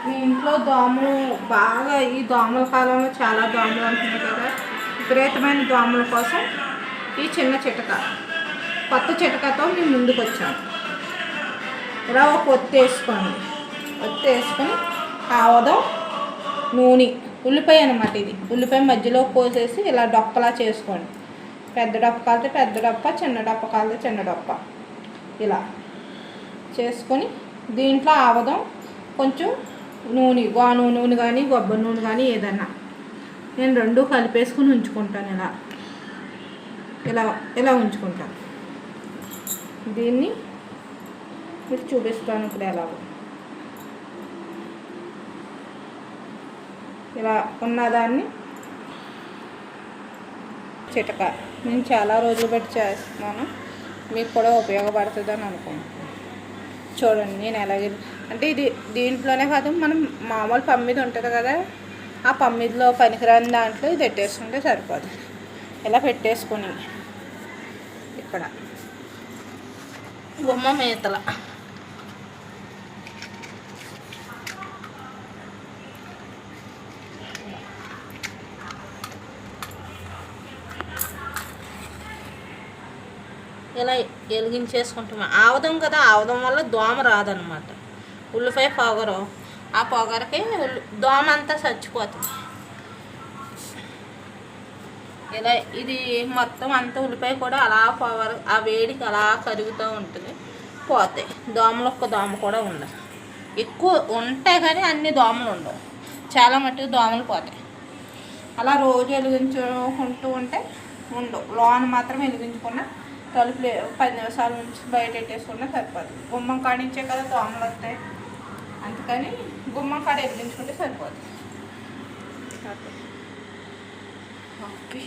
మీ ఇంట్లో దోమలు బాగా ఈ దోమల కాలంలో చాలా దోమలు ఉంటున్నాయి కదా, విపరీతమైన దోమల కోసం ఈ చిన్న చిటక, కొత్త చిటకతో మేము ముందుకు వచ్చాము. ఇలా ఒక ఒత్తి వేసుకోండి. ఒత్తి వేసుకొని ఆవదం, నూనె, ఉల్లిపాయ అనమాట. ఇది ఉల్లిపాయ మధ్యలో కోసేసి ఇలా డొప్పలా చేసుకోండి. పెద్ద డొప్ప కాలితే పెద్ద డొప్ప, చిన్న డొప్ప కాలితే చిన్న డొప్ప ఇలా చేసుకొని దీంట్లో ఆవదం, కొంచెం నూనె, గోను నూనె కానీ కొబ్బరి నూనె కానీ ఏదన్నా నేను రెండు కలిపేసుకుని ఉంచుకుంటాను. ఇలా ఇలా ఇలా ఉంచుకుంటాను. దీన్ని మీకు చూపిస్తాను ఇప్పుడు ఎలాగో. ఇలా ఉన్నదాన్ని చిటక నేను చాలా రోజులు బట్టి చేస్తున్నాను, మీకు కూడా ఉపయోగపడుతుందని అనుకుంటున్నాను. చూడండి నేను ఎలాగే అంటే ఇది దీంట్లోనే కాదు, మనం మామూలు పమ్మిది ఉంటుంది కదా, ఆ పమ్మిదిలో పనికిరాని దాంట్లో ఇది పెట్టేసుకుంటే సరిపోతుంది. ఇలా పెట్టేసుకొని ఇక్కడ గుమ్మ మేతల ఇలా వెలిగించేసుకుంటాం. ఆవదం కదా, ఆవదం వల్ల దోమ రాదనమాట. ఉల్లిపాయ పొగరు, ఆ పొగరకి దోమ అంతా చచ్చిపోతుంది. ఇలా ఇది మొత్తం అంతా ఉల్లిపాయ కూడా అలా పొగరు, ఆ వేడికి అలా కరుగుతూ ఉంటుంది, పోతాయి. దోమలు ఒక్క దోమ కూడా ఉండదు. ఎక్కువ ఉంటాయి కానీ అన్ని దోమలు ఉండవు, చాలా మట్టుకు దోమలు పోతాయి. అలా రోజు వెలిగించుకుంటూ ఉంటే ఉండవు. లోన మాత్రం వెలిగించుకున్న తలుపులు 10 నిమిషాల నుంచి బయట పెట్టేసుకున్నా సరిపోతుంది. గుమ్మం కాడించే కదా దోమలు వస్తాయి, అందుకని గుమ్మం కాడ వెలిగించుకుంటే సరిపోతుంది. ఓకే.